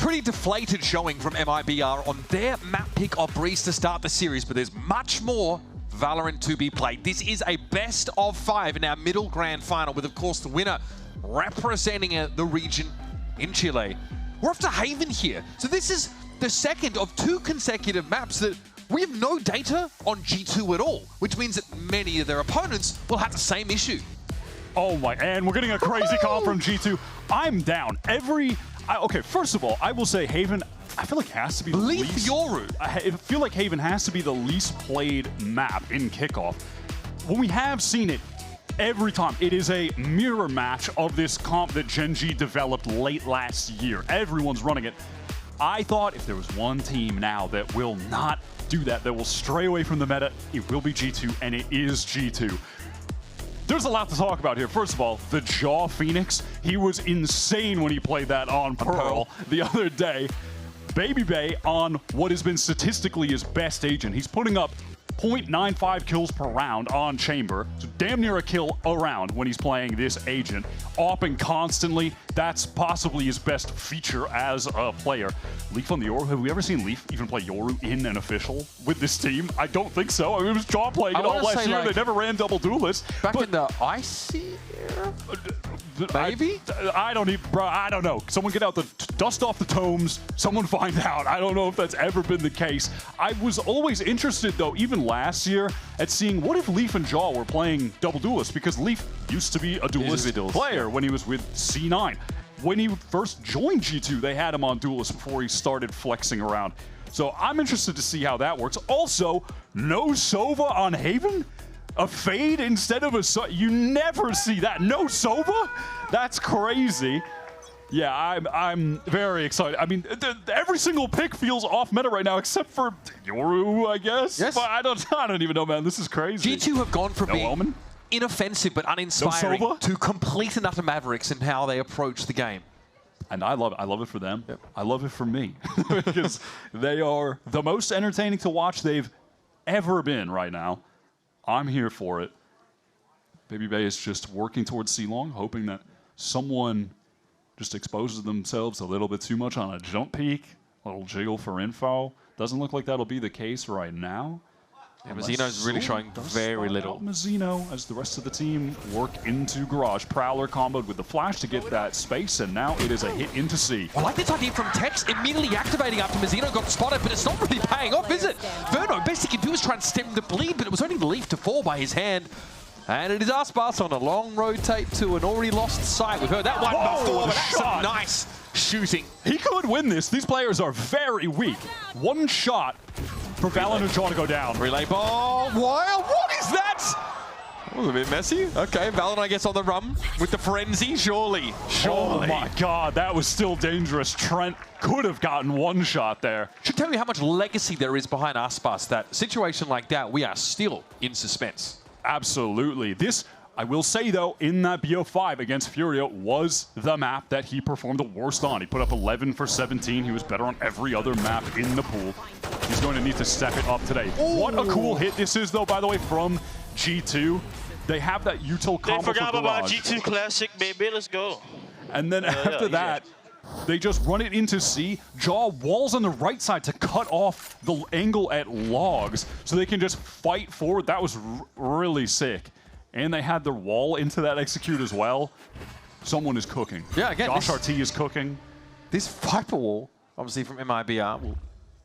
pretty deflated showing from MIBR on their map pick of Breeze to start the series, but there's much more Valorant to be played. This is a best of 5 in our middle grand final with, of course, the winner representing the region in Chile. We're off to Haven here. So this is the second of 2 consecutive maps that we have no data on G2 at all, which means that many of their opponents will have the same issue. Oh my, and we're getting a crazy call from G2. I'm down. Okay, first of all, I will say Haven, I feel like has to be the least... Yoru. I feel like Haven has to be the least played map in Kickoff. When we have seen it every time, it is a mirror match of this comp that Gen G developed late last year. Everyone's running it. I thought if there was one team now that will not do that, that will stray away from the meta, it will be G2, and it is G2. There's a lot to talk about here. First of all, the Jaw Phoenix, he was insane when he played that on Pearl the other day. Baby Bay on what has been statistically his best agent. He's putting up 0.95 kills per round on Chamber, so damn near a kill a round when he's playing this agent. Opping constantly, that's possibly his best feature as a player. Leaf on the Yoru, have we ever seen Leaf even play Yoru in an official with this team? I don't think so. I mean, it was Jaw playing it all last year. Like, they never ran double duelist. Back in the Icy era? Maybe? I don't even, bro, I don't know. Someone get out the, dust off the tomes, someone find out. I don't know if that's ever been the case. I was always interested though, even last year, at seeing what if Leaf and Jaw were playing double duelist, because Leaf used to be a duelist player when he was with C9. When he first joined G2, they had him on duelist before he started flexing around. So I'm interested to see how that works. Also, no Sova on Haven? A fade instead of a... You never see that. No Sova? That's crazy. Yeah, I'm very excited. I mean, every single pick feels off meta right now, except for Yoru, I guess. Yes. But I don't even know, man. This is crazy. G2 have gone from being inoffensive but uninspiring to complete and utter mavericks in how they approach the game. And I love it. I love it for them. Yep. I love it for me. Because they are the most entertaining to watch they've ever been right now. I'm here for it. Baby Bay is just working towards C-Long, hoping that someone just exposes themselves a little bit too much on a jump peek, a little jiggle for info. Doesn't look like that'll be the case right now. Yeah, Mazzino's really showing very little. Mazzino, as the rest of the team work into Garage. Prowler comboed with the flash to get that space, and now it is a hit into C. I like this idea from Tex, immediately activating after Mazzino got spotted, but it's not really paying off, is it? Verno, best he can do is try and stem the bleed, but it was only Leaf to fall by his hand. And it is Aspas on a long rotate to an already lost site. We've heard that one before, but that's some nice shooting. He could win this. These players are very weak. One shot for Valen and Jaw to go down. Relay ball. Wild. What is that? That was a bit messy. Okay, Valen, I guess, on the run with the frenzy. Surely. Oh my God, that was still dangerous. Trent could have gotten one shot there. Should tell you how much legacy there is behind Aspas. That situation like that, we are still in suspense. Absolutely. This, I will say though, in that BO5 against Furio was the map that he performed the worst on. He put up 11 for 17. He was better on every other map in the pool. He's going to need to step it up today. Ooh. What a cool hit this is though, by the way, from G2. They have that util combo for forgot about G2 Classic, baby. Let's go. And then after that, they just run it into C. Jaw walls on the right side to cut off the angle at logs so they can just fight forward. That was really sick. And they had their wall into that execute as well. Someone is cooking. Yeah, again, Josh RT is cooking. This Viper wall, obviously from MIBR, will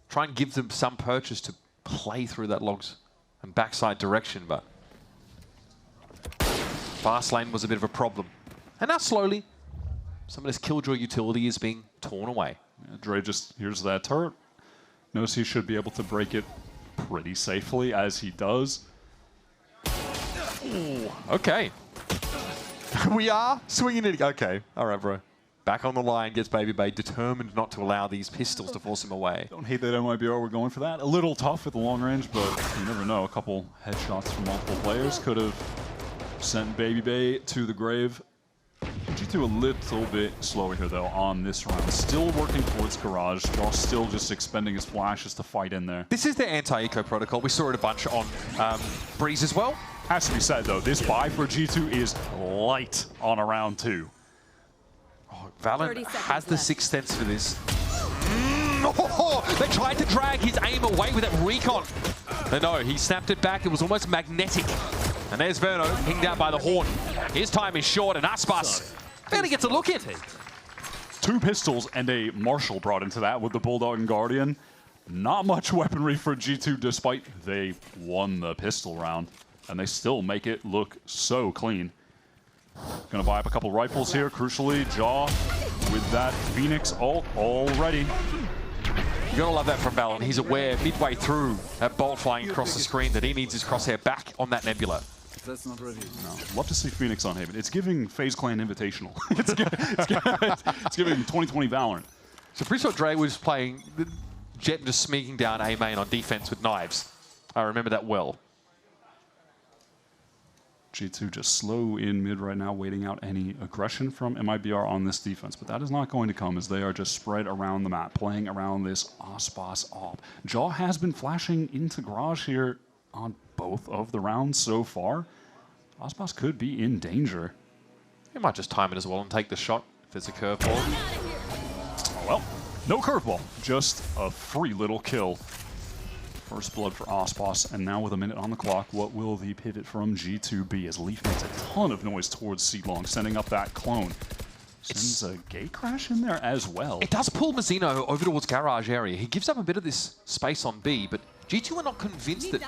try and give them some purchase to play through that logs and backside direction, but fast lane was a bit of a problem. And now slowly, some of this Killjoy utility is being torn away. Yeah, Dre just, here's that turret. Knows he should be able to break it pretty safely, as he does. Ooh, okay. We are swinging it. Okay, all right, bro. Back on the line, gets Baby Bay, determined not to allow these pistols to force him away. Don't hate that MIBR were going for that. A little tough at the long range, but you never know. A couple headshots from multiple players could have sent Baby Bay to the grave. G2 a little bit slower here, though, on this round. Still working towards Garage. Josh still just expending his flashes to fight in there. This is their anti-eco protocol. We saw it a bunch on Breeze as well. Has to be said, though, this buy for G2 is light on a round 2. Oh, Valen has the sixth sense for this. Oh, they tried to drag his aim away with that recon. But no, he snapped it back. It was almost magnetic. And there's Verno, pinged out by the horn. His time is short, and Aspas barely gets a look in. 2 pistols and a Marshall brought into that with the Bulldog and Guardian. Not much weaponry for G2, despite they won the pistol round. And they still make it look so clean. Gonna buy up a couple rifles here, crucially. Jaw with that Phoenix ult already. You gotta love that from Valen. He's aware midway through that bolt flying across the screen that he needs his crosshair back on that Nebula. That's not ready. No, love to see Phoenix on Haven. It's giving FaZe Clan Invitational. it's giving 2020 Valorant. So pretty sure Dre was playing Jet just sneaking down A main on defense with knives. I remember that well. G2 just slow in mid right now, waiting out any aggression from MIBR on this defense. But that is not going to come as they are just spread around the map, playing around this Aspas op. Jaw has been flashing into Garage here on both of the rounds so far. Aspas could be in danger. He might just time it as well and take the shot if it's a curveball. Oh, well, no curveball, just a free little kill. First blood for Aspas, and now with a minute on the clock, what will the pivot from G2 be as Leaf makes a ton of noise towards C-Long, sending up that clone. Sends a gate crash in there as well. It does pull Mazzino over towards Garage area. He gives up a bit of this space on B, but G2 are not convinced that...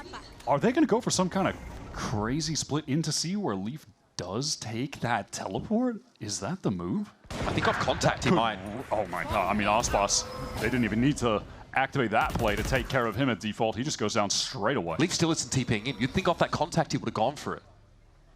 Are they going to go for some kind of crazy split into C where Leaf does take that teleport? Is that the move? I think off contact he might. Oh my god, I mean Aspas, they didn't even need to activate that play to take care of him at default. He just goes down straight away. Leaf still isn't TPing in. You'd think off that contact he would have gone for it.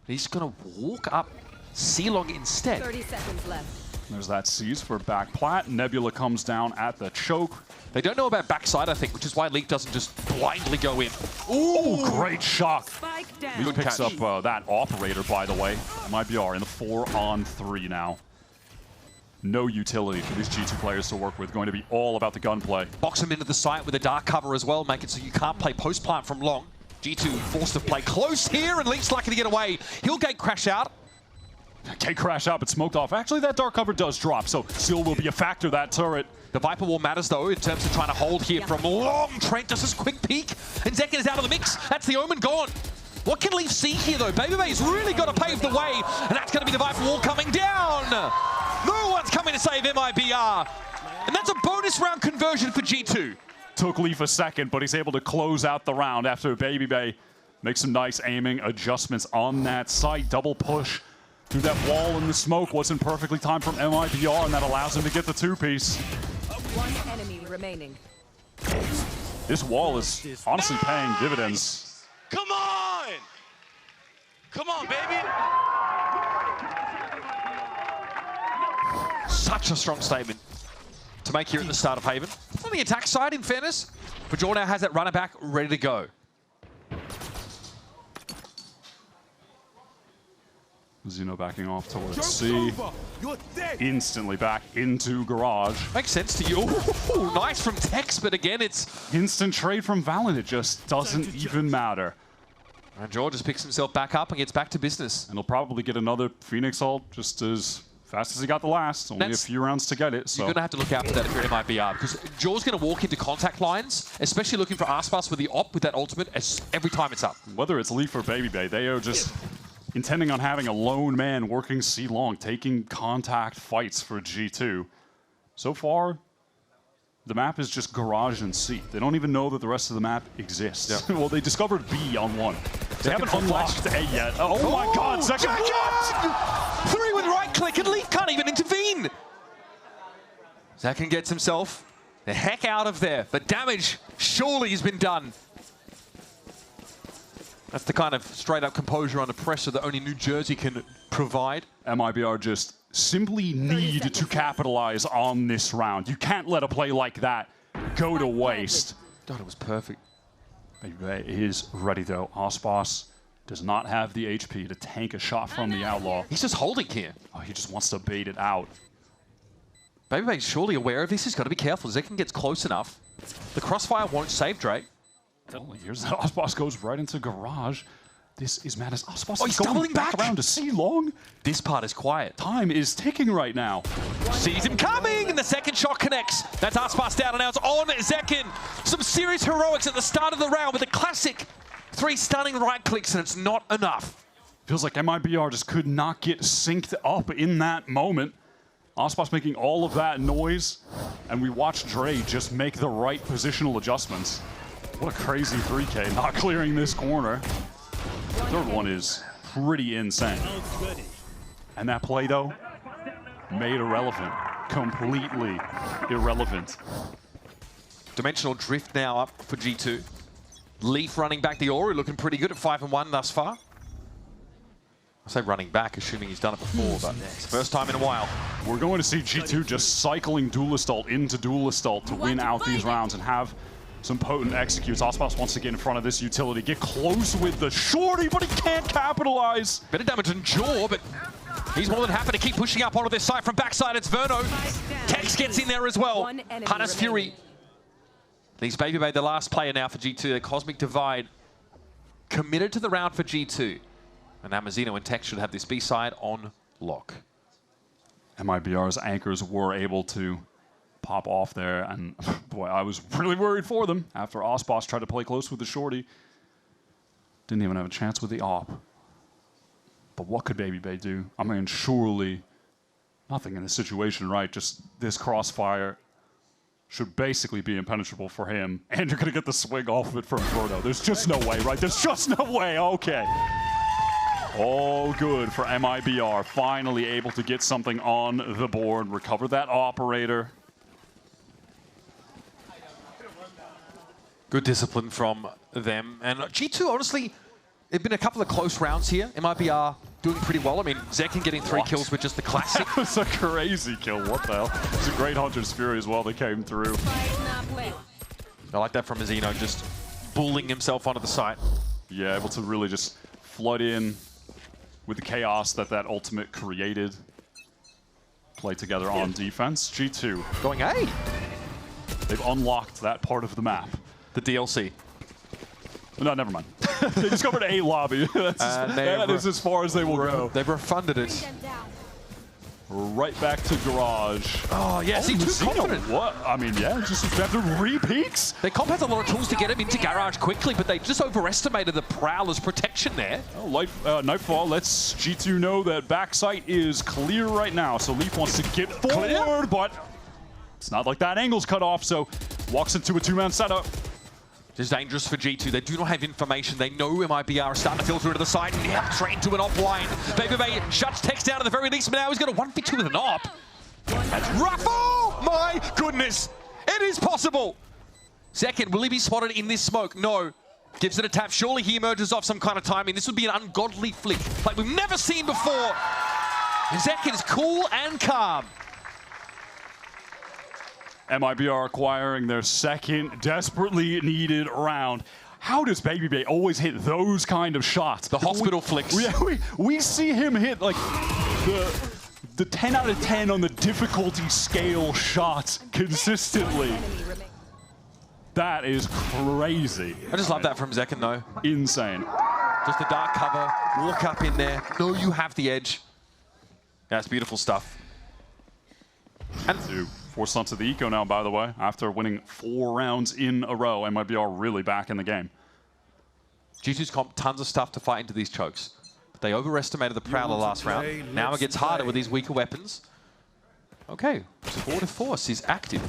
He's going to walk up C-Long instead. 30 seconds left. There's that seize for back plat. Nebula comes down at the choke. They don't know about backside, I think, which is why Leaf doesn't just blindly go in. Ooh, great shock. Spike down. Leaf picks up that operator, by the way. MIBR in the 4-on-3 now. No utility for these G2 players to work with. Going to be all about the gunplay. Box him into the site with a dark cover as well, make it so you can't play post plant from long. G2 forced to play close here, and Leaf's lucky to get away. He'll gate crash out. Gate crash out, but smoked off. Actually, that dark cover does drop, so still will be a factor, that turret. The Viper Wall matters, though, in terms of trying to hold here from long. Trent just a quick peek, and Zekken is out of the mix. That's the Omen gone. What can Leaf see here, though? Babybay's really got to pave the way, and that's going to be the Viper Wall coming down. No one's coming to save MIBR, and that's a bonus round conversion for G2. Took Leaf a second, but he's able to close out the round after Babybay makes some nice aiming adjustments on that site. Double push through that wall in the smoke wasn't perfectly timed from MIBR, and that allows him to get the 2-piece. One enemy remaining. This wall is honestly paying dividends. Come on! Come on, baby! Such a strong statement to make here at the start of Haven. On the attack side, in fairness, Bajor now has that runner back ready to go. Zeno backing off towards C. Instantly back into Garage. Makes sense to you. Ooh, nice from Tex, but again, it's... Instant trade from Valen. It just doesn't even matter. And George just picks himself back up and gets back to business. And he'll probably get another Phoenix ult just as fast as he got the last. Only a few rounds to get it. So you're going to have to look out for that if you're MIBR, because Jaw's going to walk into contact lines, especially looking for Aspas with the op with that ultimate every time it's up. Whether it's Leaf or Babybay, they are just intending on having a lone man working C-Long, taking contact fights for G2. So far, the map is just Garage and C. They don't even know that the rest of the map exists. Yeah. Well, they discovered B on one. They haven't unlocked A yet. Oh my god, second blood! 3 with right click, and Leaf can't even intervene. Zekken gets himself the heck out of there. The damage surely has been done. That's the kind of straight-up composure under pressure that only New Jersey can provide. MIBR just simply need to capitalize on this round. You can't let a play like that go to waste. God, it was perfect. Babybay is ready, though. Aspas does not have the HP to tank a shot from the Outlaw. He's just holding here. Oh, he just wants to bait it out. Babybay's surely aware of this. He's got to be careful. Zekken gets close enough. The crossfire won't save Drake. Oh, here's that. Aspas goes right into Garage. This is madness. Oh, Oh, he's doubling back around to see long. This part is quiet. Time is ticking right now. Sees him coming, and the second shot connects. That's Aspas down, and now it's on Zekin. Some serious heroics at the start of the round with a classic 3 stunning right clicks, and it's not enough. Feels like MIBR just could not get synced up in that moment. Aspas making all of that noise, and we watch Dre just make the right positional adjustments. What a crazy 3K, not clearing this corner. Third one is pretty insane. And that play, though, made irrelevant. Completely irrelevant. Dimensional drift now up for G2. Leaf running back the Ori, looking pretty good at 5-1 thus far. I say running back, assuming he's done it before, but it's the first time in a while. We're going to see G2 just cycling Duelist ult into Duelist ult to win out these rounds and have some potent executes. Aspas wants to get in front of this utility, get close with the shorty, but he can't capitalize. Better damage than Jaw, but he's more than happy to keep pushing up onto this side. From backside, it's Verno. Tex gets in there as well. Hunter's Fury. Leaves Baby Bay the last player now for G2. The Cosmic Divide committed to the round for G2. And now Mazzino and Tex should have this B side on lock. MIBR's anchors were able to pop off there, and boy, I was really worried for them after Aspas tried to play close with the shorty. Didn't even have a chance with the op. But what could Baby Bay do? I mean, surely nothing in this situation, right? Just this crossfire should basically be impenetrable for him, and you're gonna get the swing off of it from Frodo. There's just no way, right? There's just no way, okay. All good for MIBR, finally able to get something on the board, recover that operator. Good discipline from them. And G2, honestly, there've been a couple of close rounds here. MIBR doing pretty well. I mean, Zekin getting 3 kills with just the classic. That was a crazy kill, what the hell? It was a great Hunter's Fury as well that came through. I like that from Mazzino, just bullying himself onto the site. Yeah, able to really just flood in with the chaos that ultimate created. Play together on defense. G2 going A. They've unlocked that part of the map. The DLC. No, never mind. They discovered A lobby. That is as far as they will go. They've refunded it. Right back to garage. Oh, yeah, see, too confident. What? I mean, yeah, just after 3 peaks. Their comp has a lot of tools to get him into garage quickly, but they just overestimated the Prowler's protection there. Oh, Nightfall lets G2 know that backside is clear right now, so Leaf wants to get forward, but it's not like that angle's cut off, so walks into a 2-man setup. This is dangerous for G2. They do not have information. They know MIBR are starting to filter into the side. Yep, straight into an op line. Baby Bay shuts Tex down at the very least, but now he's got a 1v2 with an op. That's rough. Oh, my goodness. It is possible. Second, will he be spotted in this smoke? No. Gives it a tap. Surely he emerges off some kind of timing. This would be an ungodly flick like we've never seen before. Zekin is cool and calm. MIBR acquiring their second desperately needed round. How does Baby Bay always hit those kind of shots? The hospital flicks. We see him hit like the 10 out of 10 on the difficulty scale shots consistently. That is crazy. I just love that from Zekin though. Insane. Just a dark cover, walk up in there, know you have the edge. That's beautiful stuff. And forced onto the eco now, by the way, after winning 4 rounds in a row. MIBR really back in the game. G2's comp, tons of stuff to fight into these chokes. But they overestimated the Prowler last round. Now it gets harder with these weaker weapons. Okay, supportive force is active.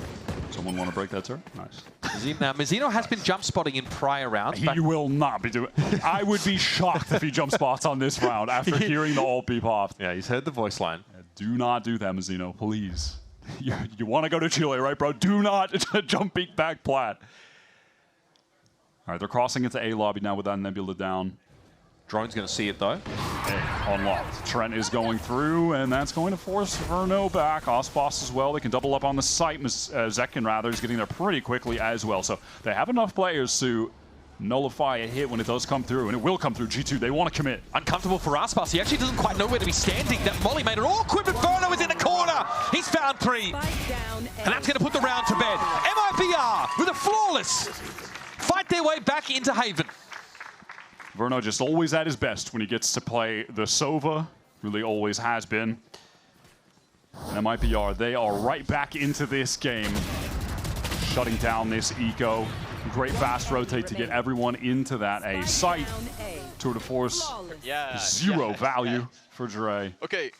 Someone want to break that turn? Nice. Now, Mazzino has been jump spotting in prior rounds. He will not be doing it. I would be shocked if he jump spots on this round after hearing the ult be popped. Yeah, he's heard the voice line. Do not do that, Mazzino, please. You want to go to Chile, right, bro? Do not jump peek back plat. All right, they're crossing into A lobby now with that Nebula down. Drone's going to see it, though. A unlocked. Trent is going through, and that's going to force Verno back. Aspas as well. They can double up on the site. Zekin, rather, is getting there pretty quickly as well. So they have enough players to nullify a hit when it does come through, and it will come through. G2, they want to commit. Uncomfortable for Aspas. He actually doesn't quite know where to be standing. That molly made it awkward, but Verno is in the corner. He's found 3. And that's going to put the round to bed. MIBR with a flawless fight their way back into Haven. Verno just always at his best when he gets to play the Sova. Really always has been. And MIBR, they are right back into this game. Shutting down this eco. Great fast rotate to get everyone into that A site. Tour de force, zero value for Dre. Okay,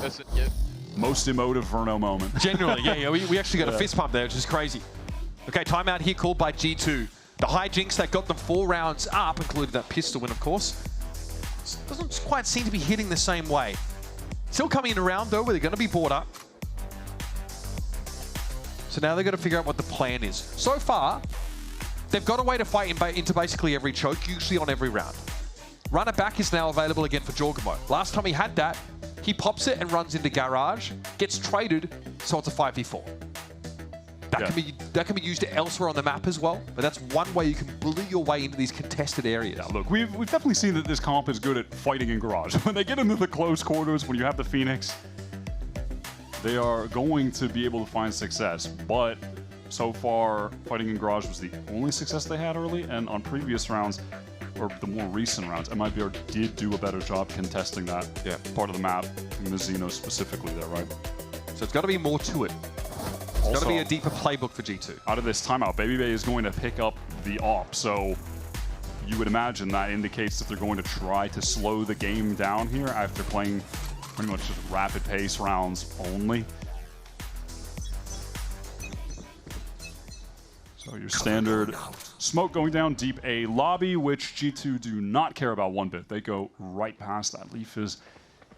listen, yeah. Most emotive Verno moment. Genuinely, yeah, we actually got a fist pump there, which is crazy. Okay, timeout here called by G2. The hijinks that got them 4 rounds up, including that pistol win, of course, doesn't quite seem to be hitting the same way. Still coming in around, though, where they're going to be brought up. So now they've got to figure out what the plan is. So far, they've got a way to fight into basically every choke, usually on every round. Runner back is now available again for Jorgamo. Last time he had that, he pops it and runs into Garage, gets traded, so it's a 5v4. That can be used elsewhere on the map as well, but that's one way you can bully your way into these contested areas. Yeah, look, we've definitely seen that this comp is good at fighting in Garage. When they get into the close quarters, when you have the Phoenix, they are going to be able to find success. But so far, fighting in Garage was the only success they had early, and on previous rounds, or the more recent rounds, MIBR did do a better job contesting that part of the map, Mizzino specifically there, right? So it's got to be more to it. It's got to be a deeper playbook for G2. Out of this timeout, Baby Bay is going to pick up the AWP, so you would imagine that indicates that they're going to try to slow the game down here after playing pretty much just rapid pace rounds only. So your standard smoke going down deep A lobby, which G2 do not care about one bit. They go right past that. Leaf is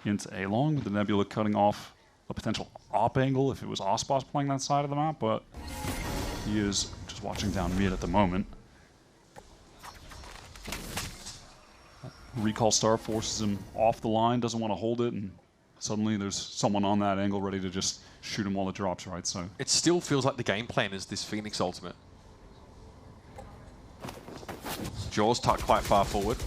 into A long with the Nebula cutting off a potential op angle if it was Osbos playing that side of the map, but he is just watching down mid at the moment. Recall Star forces him off the line, doesn't want to hold it, and suddenly there's someone on that angle ready to just shoot him while it drops, right? So it still feels like the game plan is this Phoenix ultimate. Jaws tucked quite far forward.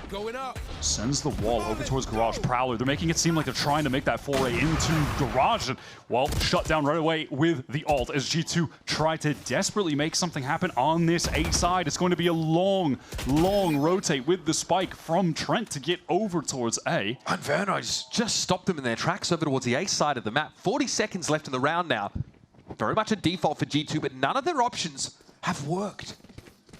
Going up. Sends the wall over towards Garage. Prowler, they're making it seem like they're trying to make that foray into Garage. And, well, shut down right away with the ult as G2 try to desperately make something happen on this A side. It's going to be a long, long rotate with the spike from Trent to get over towards A. And Verno's just stopped them in their tracks over towards the A side of the map. 40 seconds left in the round now. Very much a default for G2, but none of their options have worked.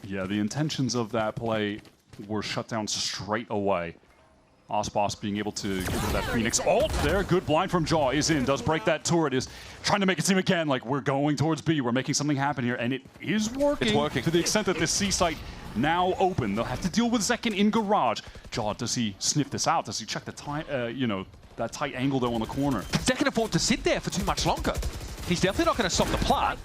Yeah, the intentions of that play were shut down straight away. Osbos being able to get rid of that Phoenix ult there. Good blind from Jaw is in, does break that turret, is trying to make it seem again like we're going towards B, we're making something happen here, and it is working. It's working. To the extent that this C site now open. They'll have to deal with Zekin in Garage. Jaw, does he sniff this out? Does he check the tight, that tight angle though on the corner? Zekin afford to sit there for too much longer. He's definitely not going to stop the plant.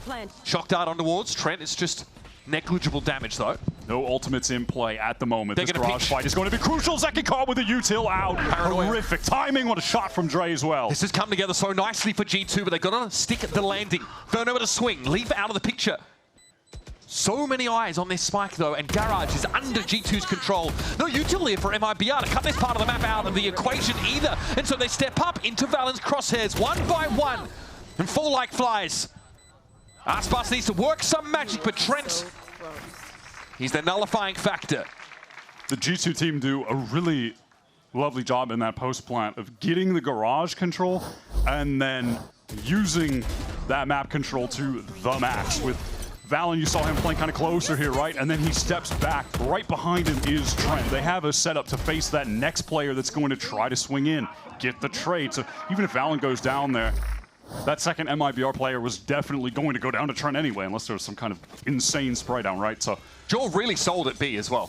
Shock dart on towards Trent. It's just negligible damage, though. No ultimates in play at the moment. They're this Garage fight is going to be crucial. Zekin caught with a util out. Paranoia. Horrific timing. What a shot from Dre as well. This has come together so nicely for G2, but they've got to stick at the landing. Verno with a swing. Leave out of the picture. So many eyes on this spike, though, and Garage is under G2's control. No util here for MIBR to cut this part of the map out of the equation either. And so they step up into Valen's crosshairs one by one and fall like flies. Aspas needs to work some magic, but Trent, he's the nullifying factor. The G2 team do a really lovely job in that post plant of getting the Garage control and then using that map control to the max. With Valen, you saw him playing kind of closer here, right? And then he steps back. Right behind him is Trent. They have a setup to face that next player that's going to try to swing in, get the trade. So even if Valen goes down there, that second MIBR player was definitely going to go down to Trent anyway, unless there was some kind of insane spray down, right? So Joel really sold at B as well.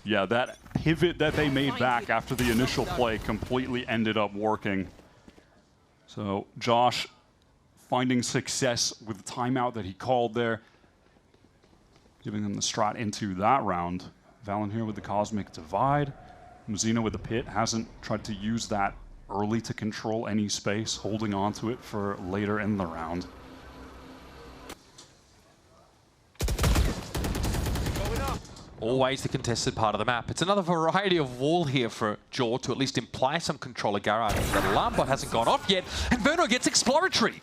Yeah, that pivot that they made back after the initial play completely ended up working. So Josh finding success with the timeout that he called there, giving them the strat into that round. Valen here with the Cosmic Divide. Mizzino with the Pit hasn't tried to use that early to control any space, holding on to it for later in the round. Always the contested part of the map. It's another variety of wall here for Jaw to at least imply some control of Garage. That alarm bot hasn't gone off yet, and Verno gets exploratory.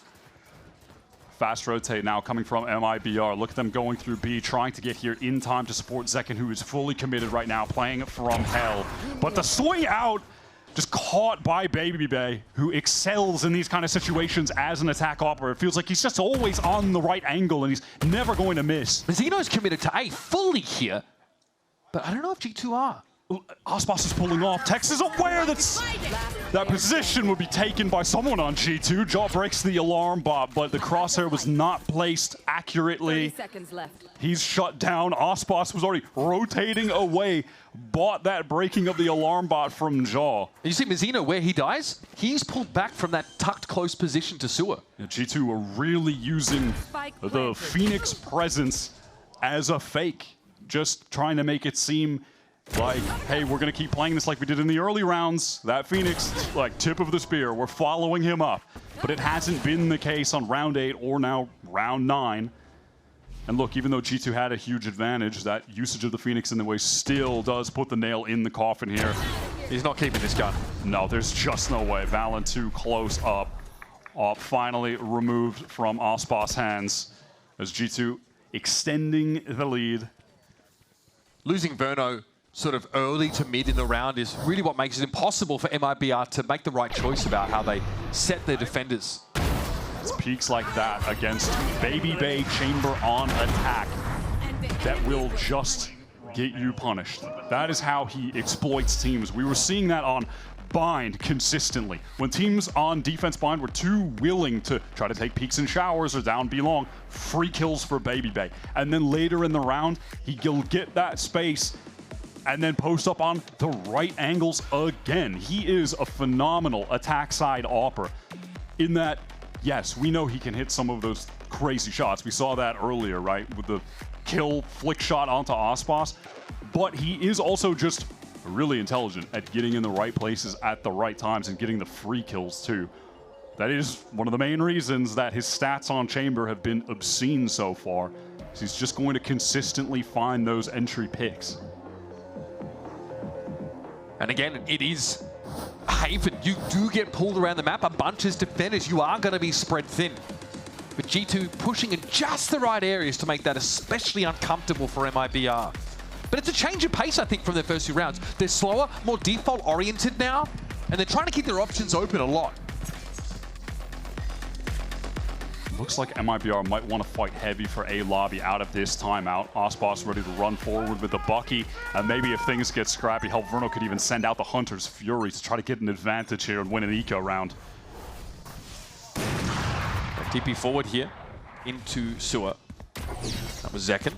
fast rotate now coming from MIBR. Look at them going through B, trying to get here in time to support Zekken, who is fully committed right now, playing from hell. But the swing out, just caught by Baby Bay, who excels in these kind of situations as an attack operator. It feels like he's just always on the right angle, and he's never going to miss. Zeno's committed to A fully here, but I don't know if G2 are. Aspas is pulling off. Tex is aware that position would be taken by someone on G2. Jaw breaks the alarm bot, but the crosshair was not placed accurately. 30 seconds left. He's shut down. Aspas was already rotating away. Bought that breaking of the alarm bot from Jaw. You see Mizzino, where he dies, he's pulled back from that tucked close position to Sewer. Yeah, G2 are really using the Phoenix presence as a fake. Just trying to make it seem like, hey, we're going to keep playing this like we did in the early rounds. That Phoenix, like, tip of the spear. We're following him up. But it hasn't been the case on round 8 or now round 9. And look, even though G2 had a huge advantage, that usage of the Phoenix in the way still does put the nail in the coffin here. He's not keeping this gun. No, there's just no way. Valen too close up. Finally removed from Aspas' hands as G2 extending the lead. Losing Verno sort of early to mid in the round is really what makes it impossible for MIBR to make the right choice about how they set their defenders. It's peaks like that against Baby Bay Chamber on attack that will just get you punished. That is how he exploits teams. We were seeing that on Bind consistently. When teams on defense Bind were too willing to try to take peeks and showers or down B long, free kills for Baby Bay. And then later in the round, he'll get that space and then post up on the right angles again. He is a phenomenal attack side opera in that, yes, we know he can hit some of those crazy shots. We saw that earlier, right? With the kill flick shot onto Aspas. But he is also just really intelligent at getting in the right places at the right times and getting the free kills too. That is one of the main reasons that his stats on Chamber have been obscene so far. He's just going to consistently find those entry picks. And again, it is Haven. You do get pulled around the map. A bunch of defenders. You are going to be spread thin. But G2 pushing in just the right areas to make that especially uncomfortable for MIBR. But it's a change of pace, I think, from their first 2 rounds. They're slower, more default-oriented now, and they're trying to keep their options open a lot. Looks like MIBR might want to fight heavy for A lobby out of this timeout. Aspas ready to run forward with the Bucky, and maybe if things get scrappy, hell, Verno could even send out the Hunter's Fury to try to get an advantage here and win an eco round. TP forward here into Sewer. That was Zekken.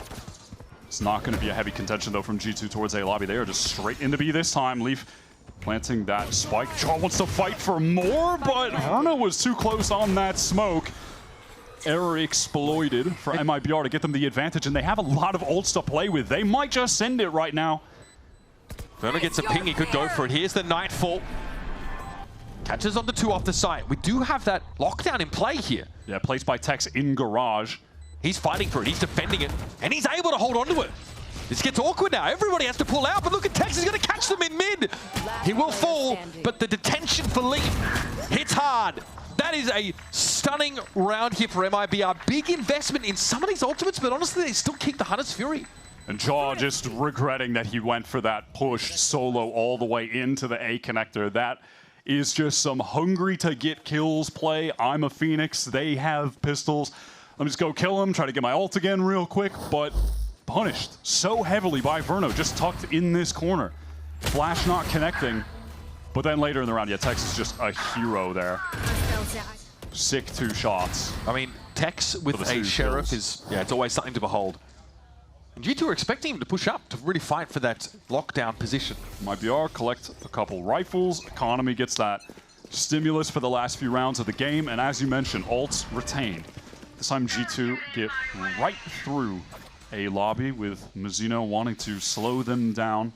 It's not going to be a heavy contention, though, from G2 towards A lobby. They are just straight into B this time. Leaf planting that spike. Jaw wants to fight for more, but Verno was too close on that smoke. Error exploited for MIBR to get them the advantage, and they have a lot of ults to play with. They might just send it right now. Verno gets a ping, he could go for it. Here's the Nightfall. Catches on the 2 off the site. We do have that lockdown in play here. Yeah, placed by Tex in garage. He's fighting for it, he's defending it, and he's able to hold on to it. This gets awkward now. Everybody has to pull out, but look at Tex, he's going to catch them in mid. He will fall, but the detention for Leaf hits hard. That is a stunning round here for MIBR. Big investment in some of these ultimates, but honestly, they still keep the Hunter's Fury. And Jaw just regretting that he went for that push solo all the way into the A connector. That is just some hungry to get kills play. I'm a Phoenix, they have pistols. Let me just go kill him, try to get my ult again real quick, but punished so heavily by Verno, just tucked in this corner. Flash not connecting. But then later in the round, yeah, Tex is just a hero there. Sick 2 shots. I mean, Tex with a Sheriff is, yeah, it's always something to behold. And G2 are expecting him to push up to really fight for that lockdown position. MIBR collect a couple rifles. Economy gets that stimulus for the last few rounds of the game. And as you mentioned, ults retained. This time G2 get right through A lobby with Mizzino wanting to slow them down.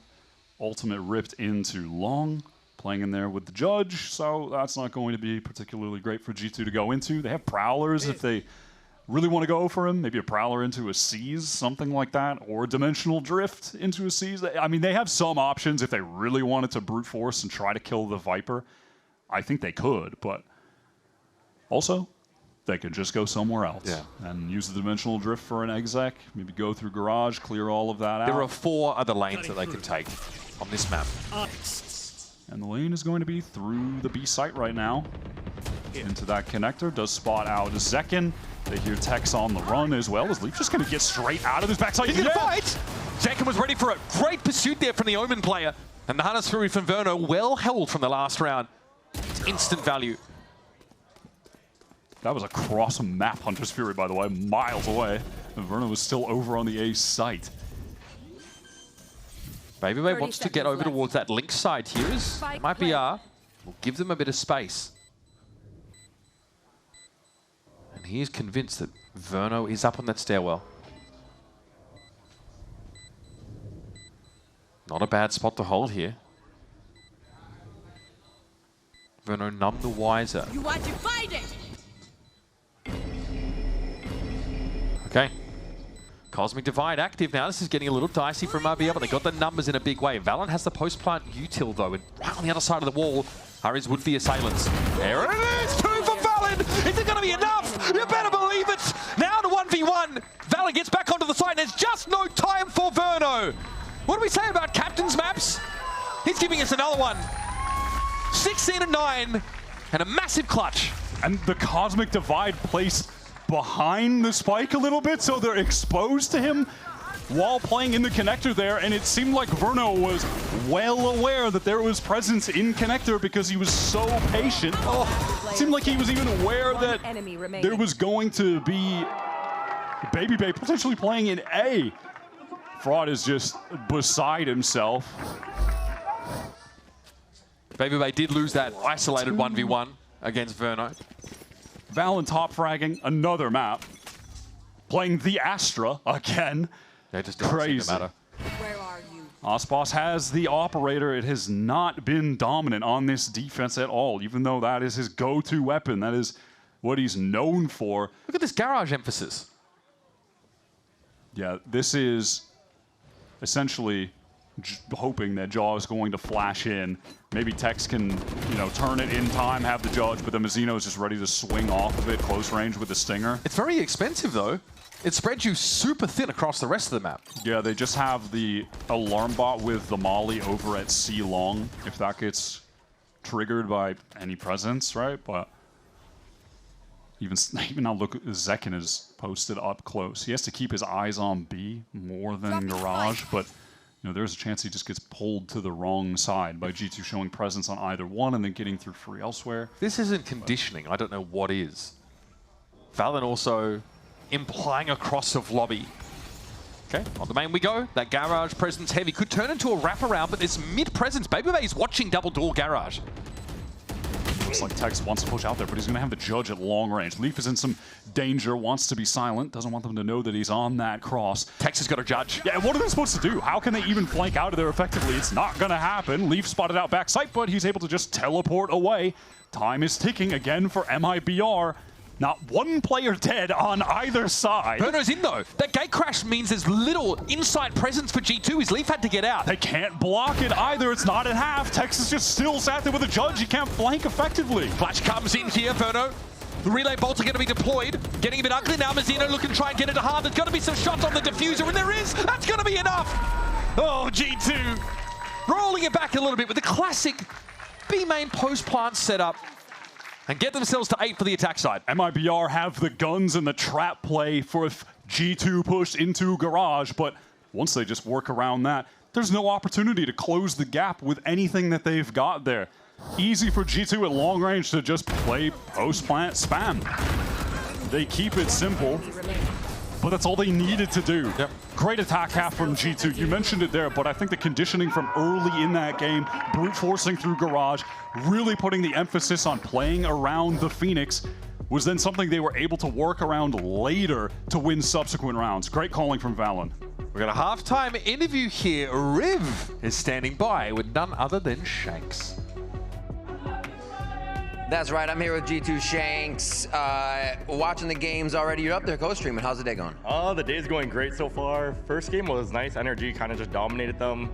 Ultimate ripped into long. Playing in there with the Judge, so that's not going to be particularly great for G2 to go into. They have Prowlers if they really want to go for him. Maybe a Prowler into a Seize, something like that, or a Dimensional Drift into a Seize. I mean, they have some options if they really wanted to brute force and try to kill the Viper. I think they could, but also, they could just go somewhere else and use the dimensional drift for an exec, maybe go through garage, clear all of that out. There are 4 other lanes that they can take on this map. And the lane is going to be through the B site right now. Into that connector, does spot out Zekin. They hear Tex on the run as well, as Leaf just going to get straight out of his backside. He's going to fight! Zekin was ready for a great pursuit there from the Omen player. And the Harness Fury from Verno, well held from the last round. It's instant value. That was across a map, Hunter's Fury, by the way, miles away. And Verno was still over on the A site. Babybay wants to get over towards that link side here as MIBR will give them a bit of space. And he is convinced that Verno is up on that stairwell. Not a bad spot to hold here. Verno none the wiser. You want to find it? Okay. Cosmic Divide active now. This is getting a little dicey for MIBR, but they got the numbers in a big way. Valen has the post-plant util, though, and right on the other side of the wall are his would-be assailants. There it is! 2 for Valen! Is it going to be enough? You better believe it! Now to 1v1. Valen gets back onto the side, and there's just no time for Verno. What do we say about captain's maps? He's giving us another one. 16 and 9, and a massive clutch. And the Cosmic Divide placed behind the spike a little bit, so they're exposed to him while playing in the connector there, and it seemed like Verno was well aware that there was presence in connector because he was so patient. It seemed like he was even aware that there was going to be Babybay potentially playing in A. Fraud is just beside himself. Babybay did lose that isolated 1v1 against Verno. Valen top fragging another map. Playing the Astra again. They just don't Crazy. seem to matter. Where are you? Osboss has the operator. It has not been dominant on this defense at all, even though that is his go-to weapon. That is what he's known for. Look at this garage emphasis. Yeah, this is essentially hoping that Jaw is going to flash in. Maybe Tex can, turn it in time, have the judge, but the Mazzino is just ready to swing off of it close range with the Stinger. It's very expensive, though. It spreads you super thin across the rest of the map. Yeah, they just have the alarm bot with the Molly over at C long, if that gets triggered by any presence, right? But even now, look, Zekin is posted up close. He has to keep his eyes on B more than Garage, but there's a chance he just gets pulled to the wrong side by G2 showing presence on either one and then getting through free elsewhere. This isn't conditioning. I don't know what is. Valen also implying a cross of lobby. Okay, on the main we go. That garage presence heavy could turn into a wraparound, but this mid presence, Babybay is watching double door garage. Looks like Tex wants to push out there, but he's going to have the judge at long range. Leaf is in some danger, wants to be silent, doesn't want them to know that he's on that cross. Tex has got a judge. Yeah, what are they supposed to do? How can they even flank out of there effectively? It's not going to happen. Leaf spotted out backside, but he's able to just teleport away. Time is ticking again for MIBR. Not one player dead on either side. Verno's in, though. That gate crash means there's little inside presence for G2. His Leaf had to get out. They can't block it either. It's not at half. Tex is just still sat there with a judge. He can't flank effectively. Clutch comes in here, Verno. The relay bolts are going to be deployed. Getting a bit ugly now. Mazzino looking to try and get it to hard. There's going to be some shots on the diffuser, and there is. That's going to be enough. Oh, G2. Rolling it back a little bit with the classic B-main post-plant setup. And get themselves to 8 for the attack side. MIBR have the guns and the trap play for if G2 push into garage, but once they just work around that, there's no opportunity to close the gap with anything that they've got there. Easy for G2 at long range to just play post-plant spam. They keep it simple, but that's all they needed to do. Yep. Great attack half from G2. You mentioned it there, but I think the conditioning from early in that game, brute forcing through garage, really putting the emphasis on playing around the Phoenix, was then something they were able to work around later to win subsequent rounds. Great calling from Valen. We've got a halftime interview here. Riv is standing by with none other than Shanks. That's right, I'm here with G2 Shanks. Watching the games already. You're up there co-streaming. How's the day going? The day's going great so far. First game was nice. Energy kind of just dominated them.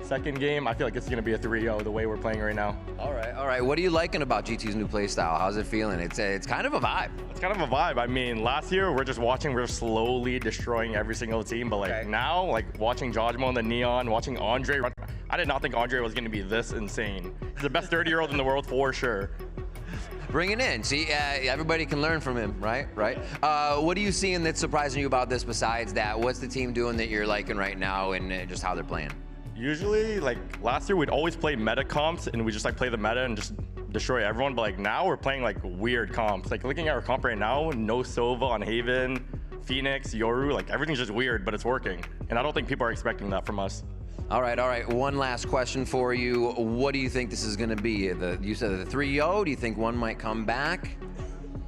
Second game, I feel like it's going to be a 3-0 the way we're playing right now. All right. What are you liking about G2's new play style? How's it feeling? It's kind of a vibe. It's kind of a vibe. I mean, last year we're just watching, we're slowly destroying every single team. But like now, like watching Jojmo and the Neon, watching Andre, I did not think Andre was going to be this insane. He's the best 30-year-old in the world for sure. Bring it in. See, everybody can learn from him, right? What are you seeing that's surprising you about this besides that? What's the team doing that you're liking right now and just how they're playing? Usually, like last year, we'd always play meta comps and we just like play the meta and just destroy everyone. But like now, we're playing like weird comps. Like looking at our comp right now, no Sova on Haven, Phoenix, Yoru, like everything's just weird, but it's working. And I don't think people are expecting that from us. All right. One last question for you. What do you think this is going to be? You said the 3-0. Do you think one might come back?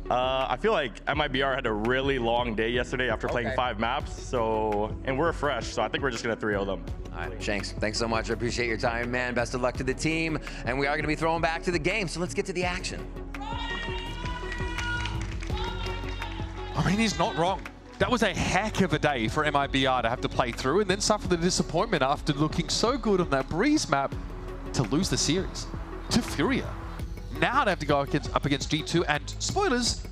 I feel like MIBR had a really long day yesterday after playing 5 maps, and we're fresh, so I think we're just going to 3-0 them. All right, Shanks, thanks so much. I appreciate your time, man. Best of luck to the team, and we are going to be throwing back to the game, so let's get to the action. I mean, he's not wrong. That was a heck of a day for MIBR to have to play through and then suffer the disappointment after looking so good on that Breeze map to lose the series to Furia. Now they have to go up against G2, and spoilers,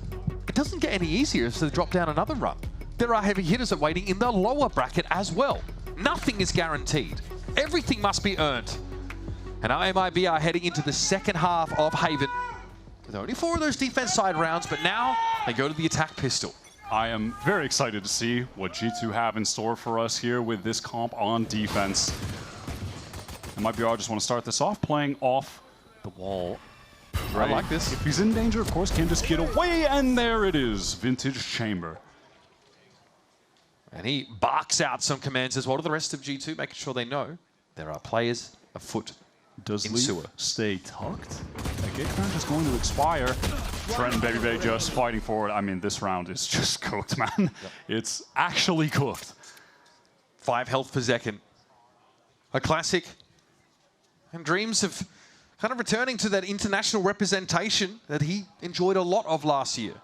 it doesn't get any easier as they drop down another run. There are heavy hitters waiting in the lower bracket as well. Nothing is guaranteed. Everything must be earned. And now MIBR heading into the second half of Haven. With only 4 of those defense side rounds, but now they go to the attack pistol. I am very excited to see what G2 have in store for us here with this comp on defense. MIBR just want to start this off playing off the wall. I like this. If he's in danger, of course, can just get away, and there it is, Vintage Chamber. And he barks out some commands as well to the rest of G2, making sure they know there are players afoot. Does in Leaf sewer stay tucked? That gate current is going to expire. Trent and Baby just fighting for it. I mean, this round is just cooked, man. Yep. It's actually cooked. 5 health per second. A classic. And dreams of kind of returning to that international representation that he enjoyed a lot of last year.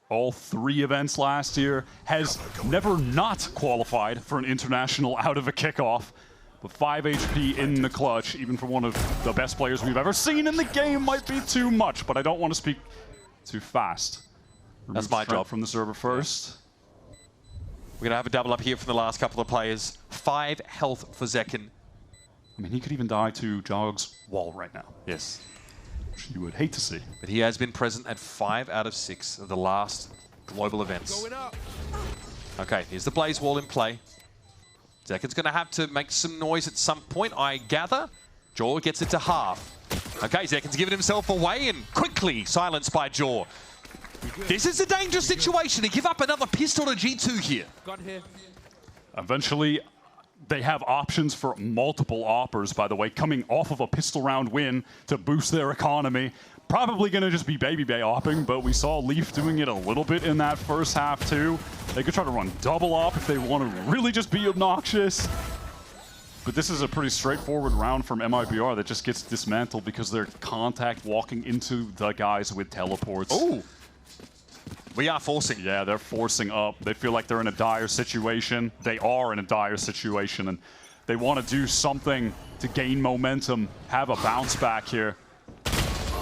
All 3 events last year, has never not qualified for an international out of a kickoff. But 5 HP in the clutch, even for one of the best players we've ever seen in the game, might be too much, but I don't want to speak too fast. That's my job. From the server first. We're going to have a double up here from the last couple of players. 5 health for Zekken. I mean, he could even die to Jog's wall right now. Yes. Which you would hate to see. But he has been present at 5 out of 6 of the last global events. Okay, here's the Blaze Wall in play. Zekken's going to have to make some noise at some point, I gather. Jaw gets it to half. Okay, Zekken's given himself away and quickly silenced by Jaw. This is a dangerous situation to give up another pistol to G2 here. Eventually, they have options for multiple oppers, by the way, coming off of a pistol round win to boost their economy. Probably going to just be Baby Bay opping, but we saw Leaf doing it a little bit in that first half too. They could try to run double op if they want to really just be obnoxious. But this is a pretty straightforward round from MIBR that just gets dismantled because they're contact walking into the guys with teleports. Oh, we are forcing. Yeah, they're forcing up. They feel like they're in a dire situation. They are in a dire situation, and they want to do something to gain momentum, have a bounce back here.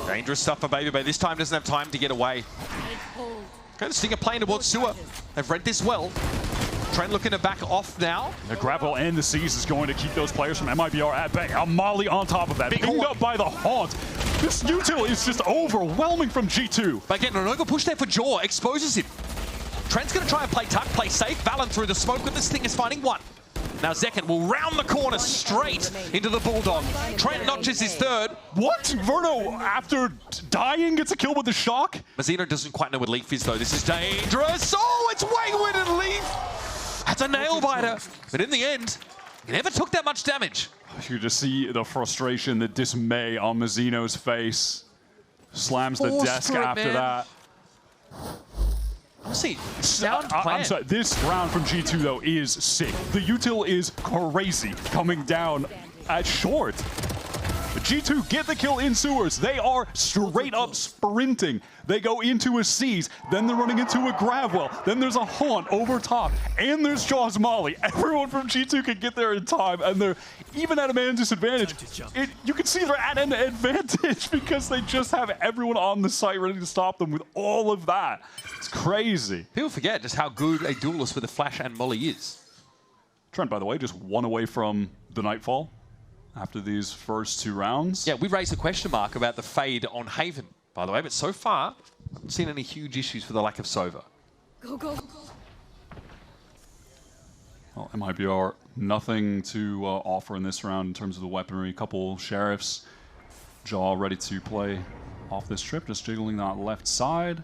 Dangerous stuff for Baby Bay. This time doesn't have time to get away. Okay, the Stinger playing towards sewer. They've read this well. Trent looking to back off now. The grapple and the seize is going to keep those players from MIBR at bay. A Molly on top of that. Pinged up by the Haunt. This util is just overwhelming from G2. But again, Nonoga push there for Jaw, exposes him. Trent's going to try and play tuck, play safe. Valen through the smoke, but this thing is finding 1. Now Zekken will round the corner straight into the Bulldog. Trent notches his 3rd. What? Verno, after dying, gets a kill with the shock? Mazzino doesn't quite know what Leaf is, though. This is dangerous. Oh, it's Wayward and Leaf. That's a nail biter. But in the end, he never took that much damage. You just see the frustration, the dismay on Mazzino's face. Slams the desk after that. Honestly, sound plan. I'm sorry, this round from G2, though, is sick. The util is crazy coming down at short. G2 get the kill in sewers. They are straight up sprinting. They go into a C's, then they're running into a grab well, then there's a haunt over top, and there's Jaws Molly. Everyone from G2 can get there in time, and they're even at a man disadvantage. You can see they're at an advantage because they just have everyone on the site ready to stop them with all of that. It's crazy. People forget just how good a duelist with a flash and molly is. Trent, by the way, just 1 away from the Nightfall after these first 2 rounds. Yeah, we raised a question mark about the fade on Haven, by the way, but so far, I haven't seen any huge issues for the lack of Sova. Go, go. Well, MIBR, nothing to offer in this round in terms of the weaponry. A couple sheriffs, Jaw ready to play off this trip, just jiggling that left side.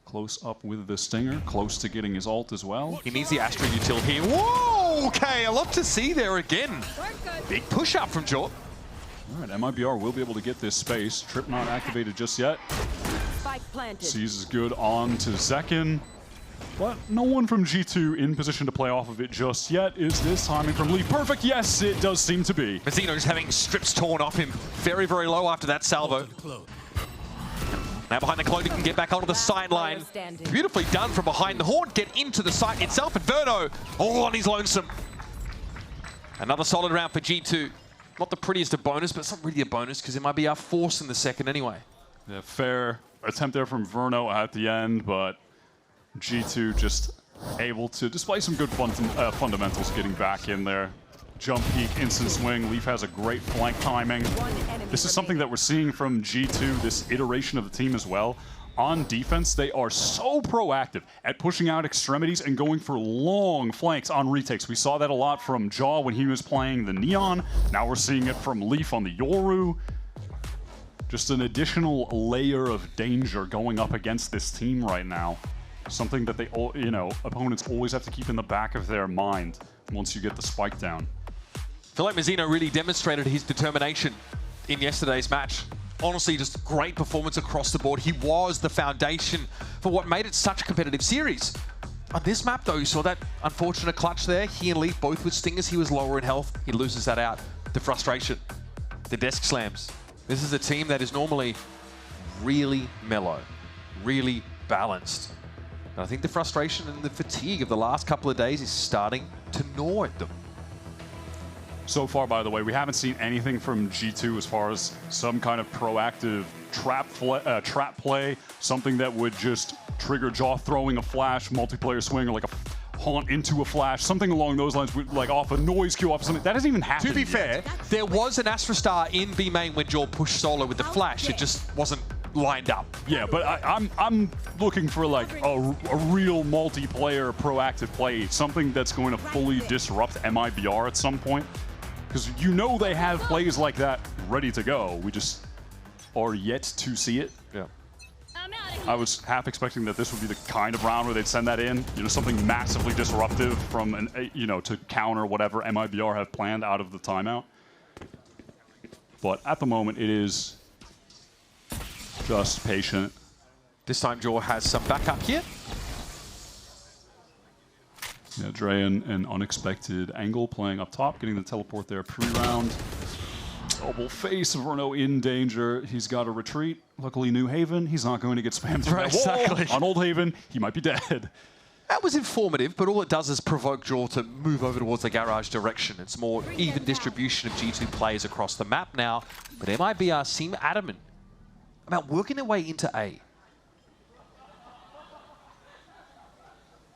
Close up with the Stinger, close to getting his ult as well. He needs the Astra util here. Whoa, okay, a lot to see there again. Big push up from Jaw. All right, MIBR will be able to get this space. Trip not activated just yet. Spike planted. Sees is good on to Zekin. But no one from G2 in position to play off of it just yet. Is this timing from Lee perfect? Yes, it does seem to be. Mazzino's having strips torn off him very, very low after that salvo. Now behind the cloak, he can get back onto the sideline. Beautifully done from behind the horn. Get into the site itself, and Verno all on his lonesome. Another solid round for G2. Not the prettiest of bonus, but it's not really a bonus because it might be our force in the second anyway. Yeah, fair attempt there from Verno at the end, but G2 just able to display some good fundamentals getting back in there. Jump peek, instant swing. Leaf has a great flank timing. This is something that we're seeing from G2, this iteration of the team as well. On defense, they are so proactive at pushing out extremities and going for long flanks on retakes. We saw that a lot from Jaw when he was playing the Neon. Now we're seeing it from Leaf on the Yoru. Just an additional layer of danger going up against this team right now. Something that they, opponents always have to keep in the back of their mind once you get the spike down. I feel like Mazzino really demonstrated his determination in yesterday's match. Honestly, just great performance across the board. He was the foundation for what made it such a competitive series. On this map, though, you saw that unfortunate clutch there. He and Leaf both with stingers. He was lower in health. He loses that out. The frustration, the desk slams. This is a team that is normally really mellow, really balanced. And I think the frustration and the fatigue of the last couple of days is starting to gnaw at them. So far, by the way, we haven't seen anything from G2 as far as some kind of proactive trap play, something that would just trigger Jaw throwing a flash, multiplayer swing, or like a haunt into a flash, something along those lines, with, like off a noise cue, off something. That hasn't even happened To be yet. fair, there was an Astra Star in B main when Jaw pushed solo with the flash. It just wasn't lined up. Yeah, but I'm looking for like a real multiplayer proactive play, something that's going to fully disrupt MIBR at some point. Because you know they have plays like that ready to go. We just are yet to see it. Yeah. I was half expecting that this would be the kind of round where they'd send that in. Something massively disruptive from an, to counter whatever MIBR have planned out of the timeout. But at the moment, it is just patient. This time, Jaw has some backup here. Yeah, Dre an unexpected angle playing up top, getting the teleport there pre-round. Double face, Verno in danger. He's got to retreat. Luckily, New Haven, he's not going to get spammed through that wall. Exactly. On Old Haven, he might be dead. That was informative, but all it does is provoke Jaw to move over towards the garage direction. It's more even distribution of G2 players across the map now, but MIBR seem adamant about working their way into A.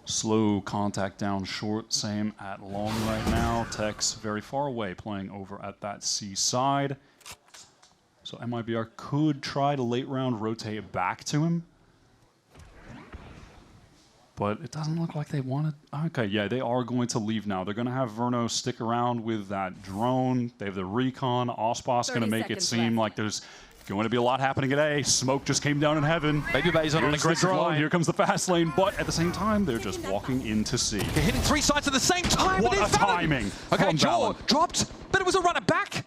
Slow contact down short, same at long right now. Tex very far away, playing over at that C side. So MIBR could try to late round rotate back to him. But it doesn't look like they want to. Okay, yeah, they are going to leave now. They're going to have Verno stick around with that drone. They have the recon. Ospas going to make it seem like there's going to be a lot happening at A. Smoke just came down in heaven. Maybe Bay's on an aggressive line. Here comes the fast lane, but at the same time, they're just walking into C. They're hitting 3 sides at the same time. What a timing! Okay, from Jaw Valen. dropped, but it was a runner back.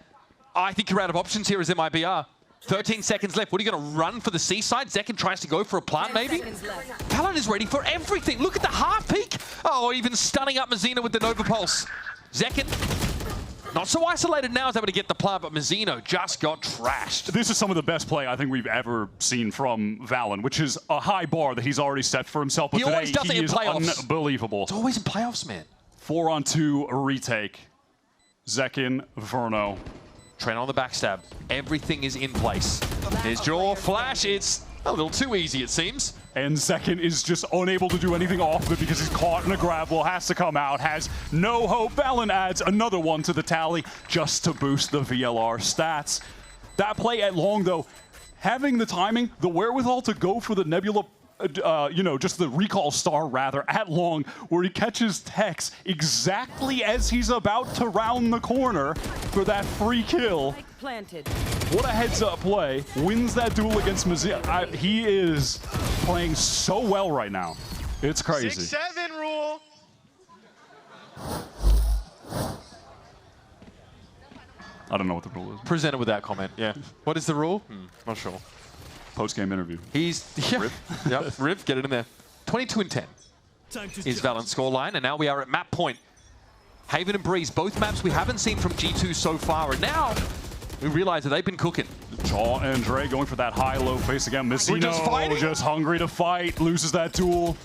I think you're out of options here as MIBR. 13 seconds left. What are you going to run for the C side? Zekin tries to go for a plant, maybe? Talon is ready for everything. Look at the half peak. Oh, even stunning up Mazzino with the Nova Pulse. Zekin Not so isolated now, is able to get the plant, but Mazzino just got trashed. This is some of the best play I think we've ever seen from Valen, which is a high bar that he's already set for himself. But He always does it in playoffs. Unbelievable. It's always in playoffs, man. 4-on-2 retake. Zekin, Verno. Trent on the backstab. Everything is in place. His jaw flash. It's a little too easy, it seems. And Zekin is just unable to do anything off of it because he's caught in a grab wall, has to come out, has no hope. Valen adds another one to the tally just to boost the VLR stats. That play at long, though, having the timing, the wherewithal to go for the Nebula, just the recall star, rather, at long, where he catches Tex exactly as he's about to round the corner for that free kill. Planted. What a heads-up play. Wins that duel against Mazzino. He is playing so well right now. It's crazy. 6-7 rule. I don't know what the rule is. Presented with that comment, yeah. What is the rule? Not sure. Post-game interview. He's, yeah. Yep, Riv, get it in there. 22-10 is Valen's scoreline, and now we are at map point. Haven and Breeze, both maps we haven't seen from G2 so far, and now we realize that they've been cooking. Jaw and Dre going for that high-low face again. Mazzino just hungry to fight, loses that duel.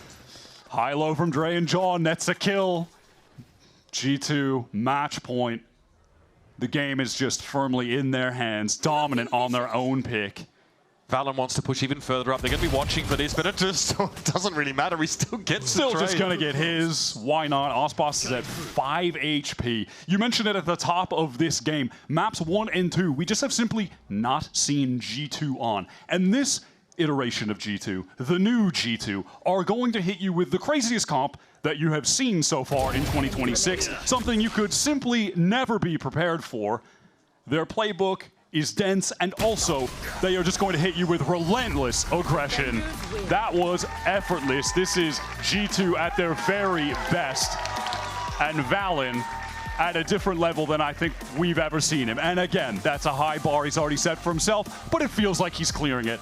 High-low from Dre and Jaw, nets a kill. G2, match point. The game is just firmly in their hands, dominant on their own pick. Valen wants to push even further up. They're going to be watching for this, but it just doesn't really matter. He still gets Still the just trade. going to get his. Why not? Osboss is at 5 HP. You mentioned it at the top of this game. Maps 1 and 2, we just have simply not seen G2 on. And this iteration of G2, the new G2, are going to hit you with the craziest comp that you have seen so far in 2026. Something you could simply never be prepared for. Their playbook is dense, and also they are just going to hit you with relentless aggression. That was effortless. This is G2 at their very best, and Valen at a different level than I think we've ever seen him. And again, that's a high bar he's already set for himself, but it feels like he's clearing it.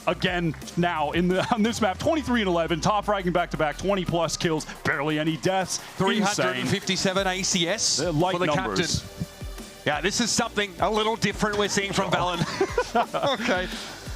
Again, now on this map, 23-11, top fragging back-to-back, 20-plus kills, barely any deaths. 357 ACS Light for the numbers. captain. Yeah, this is something a little different we're seeing from Valen. Okay.